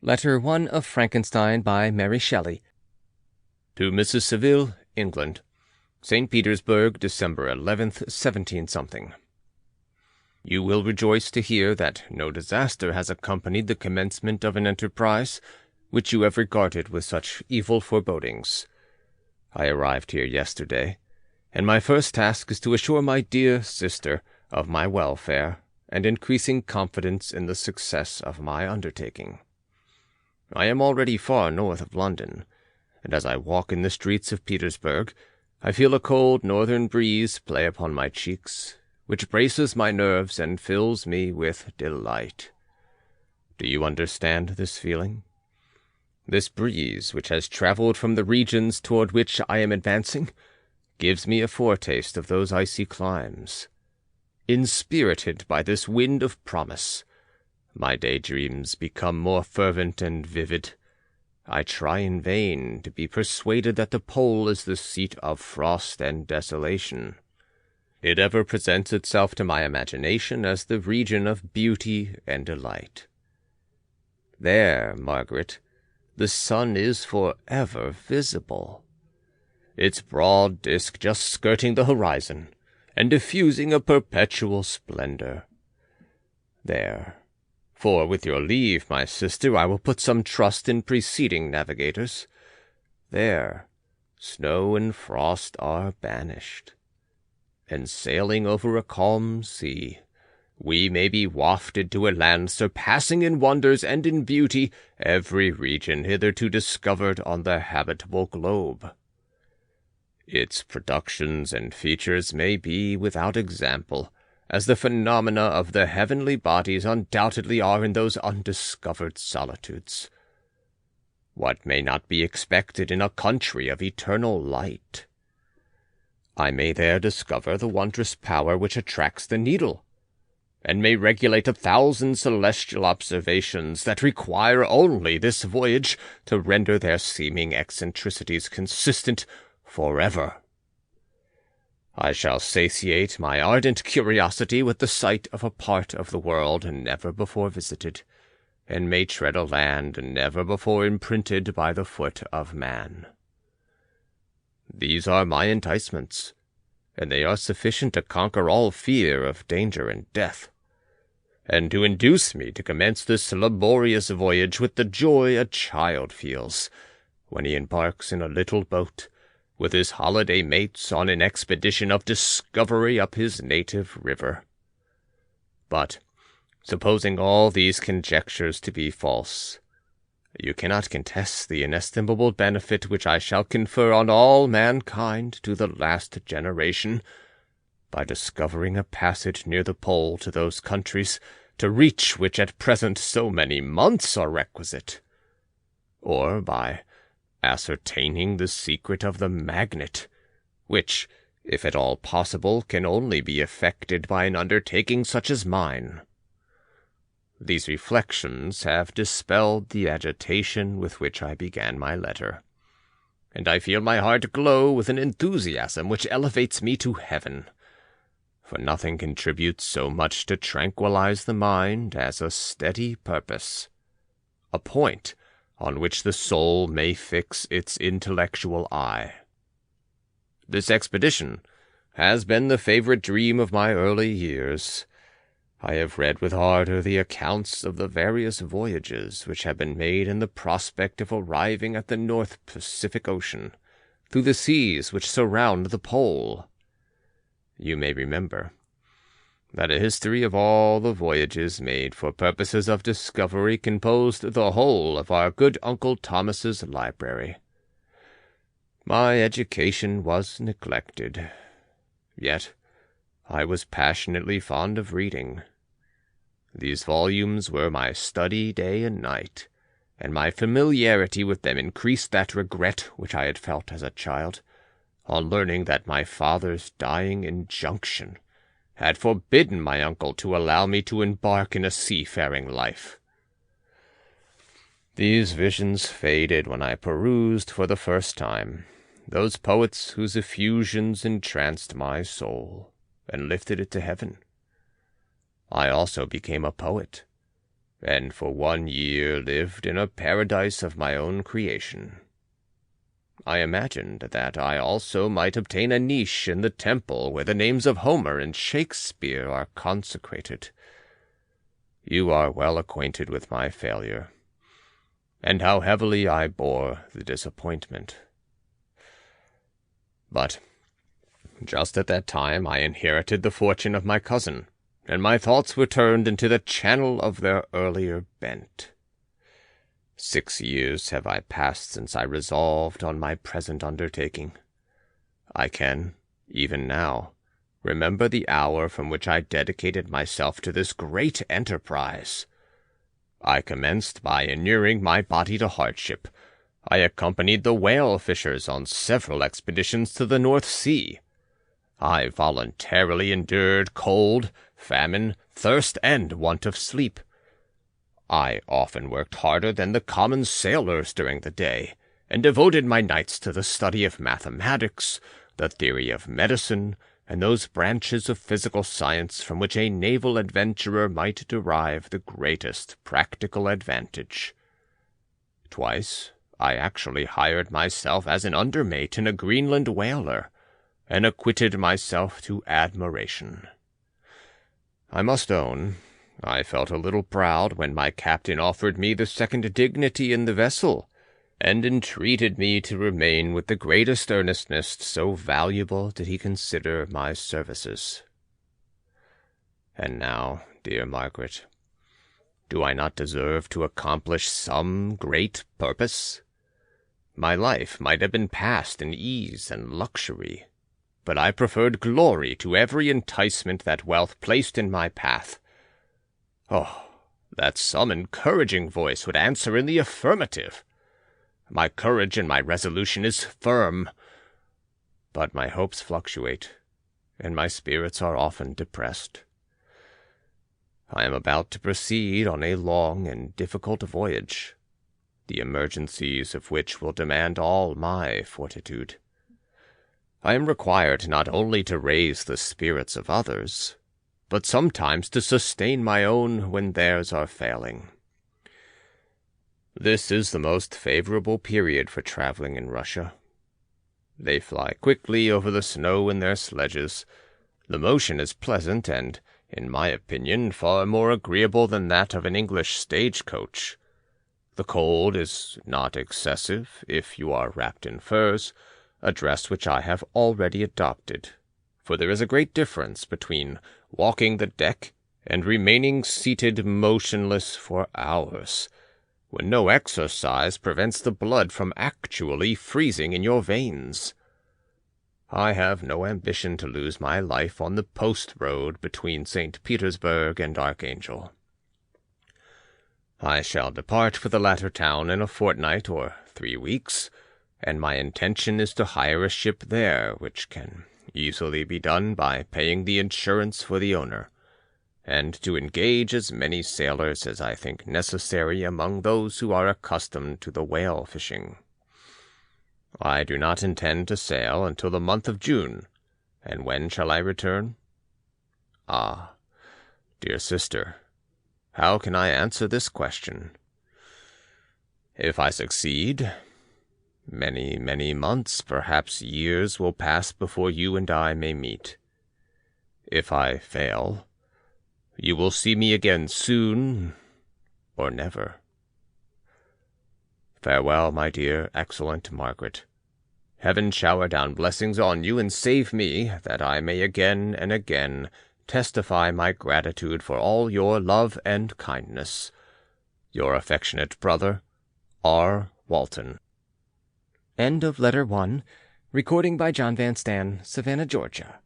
Letter 1 of Frankenstein by Mary Shelley. To Mrs. Saville, England. St. Petersburg, December 11th, 17-something. You will rejoice to hear that no disaster has accompanied the commencement of an enterprise which you have regarded with such evil forebodings. I arrived here yesterday, and my first task is to assure my dear sister of my welfare and increasing confidence in the success of my undertaking. I am already far north of London, and as I walk in the streets of Petersburg, I feel a cold northern breeze play upon my cheeks, which braces my nerves and fills me with delight. Do you understand this feeling? This breeze, which has travelled from the regions toward which I am advancing, gives me a foretaste of those icy climes. Inspirited by this wind of promise, my daydreams become more fervent and vivid. I try in vain to be persuaded that the pole is the seat of frost and desolation. It ever presents itself to my imagination as the region of beauty and delight. There, Margaret, the sun is forever visible, its broad disk just skirting the horizon, and diffusing a perpetual splendor. There, for with your leave, my sister, I will put some trust in preceding navigators. There, snow and frost are banished, and sailing over a calm sea, we may be wafted to a land surpassing in wonders and in beauty every region hitherto discovered on the habitable globe. Its productions and features may be without example, as the phenomena of the heavenly bodies undoubtedly are in those undiscovered solitudes. What may not be expected in a country of eternal light? I may there discover the wondrous power which attracts the needle, and may regulate 1,000 celestial observations that require only this voyage to render their seeming eccentricities consistent forever. I shall satiate my ardent curiosity with the sight of a part of the world never before visited, and may tread a land never before imprinted by the foot of man. These are my enticements, and they are sufficient to conquer all fear of danger and death, and to induce me to commence this laborious voyage with the joy a child feels when he embarks in a little boat with his holiday mates on an expedition of discovery up his native river. But, supposing all these conjectures to be false, you cannot contest the inestimable benefit which I shall confer on all mankind to the last generation, by discovering a passage near the pole to those countries, to reach which at present so many months are requisite, or by ascertaining the secret of the magnet, which, if at all possible, can only be effected by an undertaking such as mine. These reflections have dispelled the agitation with which I began my letter, and I feel my heart glow with an enthusiasm which elevates me to heaven, for nothing contributes so much to tranquilize the mind as a steady purpose, a point on which the soul may fix its intellectual eye. This expedition has been the favorite dream of my early years. I have read with ardor the accounts of the various voyages which have been made in the prospect of arriving at the North Pacific Ocean, through the seas which surround the pole. You may remember that a history of all the voyages made for purposes of discovery composed the whole of our good Uncle Thomas's library. My education was neglected, yet I was passionately fond of reading. These volumes were my study day and night, and my familiarity with them increased that regret which I had felt as a child, on learning that my father's dying injunction had forbidden my uncle to allow me to embark in a seafaring life. These visions faded when I perused for the first time those poets whose effusions entranced my soul and lifted it to heaven. I also became a poet, and for 1 year lived in a paradise of my own creation. I imagined that I also might obtain a niche in the temple where the names of Homer and Shakespeare are consecrated. You are well acquainted with my failure, and how heavily I bore the disappointment. But just at that time I inherited the fortune of my cousin, and my thoughts were turned into the channel of their earlier bent. 6 years have I passed since I resolved on my present undertaking. I can, even now, remember the hour from which I dedicated myself to this great enterprise. I commenced by inuring my body to hardship. I accompanied the whale fishers on several expeditions to the North Sea. I voluntarily endured cold, famine, thirst, and want of sleep. I often worked harder than the common sailors during the day, and devoted my nights to the study of mathematics, the theory of medicine, and those branches of physical science from which a naval adventurer might derive the greatest practical advantage. Twice I actually hired myself as an undermate in a Greenland whaler, and acquitted myself to admiration. I must own, I felt a little proud when my captain offered me the second dignity in the vessel, and entreated me to remain with the greatest earnestness, so valuable did he consider my services. And now, dear Margaret, do I not deserve to accomplish some great purpose? My life might have been passed in ease and luxury, but I preferred glory to every enticement that wealth placed in my path. Oh, that some encouraging voice would answer in the affirmative! My courage and my resolution is firm, but my hopes fluctuate, and my spirits are often depressed. I am about to proceed on a long and difficult voyage, the emergencies of which will demand all my fortitude. I am required not only to raise the spirits of others, but sometimes to sustain my own when theirs are failing. This is the most favorable period for traveling in Russia. They fly quickly over the snow in their sledges. The motion is pleasant and, in my opinion, far more agreeable than that of an English stagecoach. The cold is not excessive if you are wrapped in furs, a dress which I have already adopted, for there is a great difference between walking the deck and remaining seated motionless for hours, when no exercise prevents the blood from actually freezing in your veins. I have no ambition to lose my life on the post road between St. Petersburg and Archangel. I shall depart for the latter town in a fortnight or 3 weeks, and my intention is to hire a ship there, which can easily be done by paying the insurance for the owner, and to engage as many sailors as I think necessary among those who are accustomed to the whale fishing. I do not intend to sail until the month of June, and when shall I return? Ah, dear sister, how can I answer this question? If I succeed, many, many months, perhaps years, will pass before you and I may meet. If I fail, you will see me again soon, or never. Farewell, my dear, excellent Margaret. Heaven shower down blessings on you, and save me, that I may again and again testify my gratitude for all your love and kindness. Your affectionate brother, R. Walton. End of Letter 1. Recording by John Van Stan, Savannah, Georgia.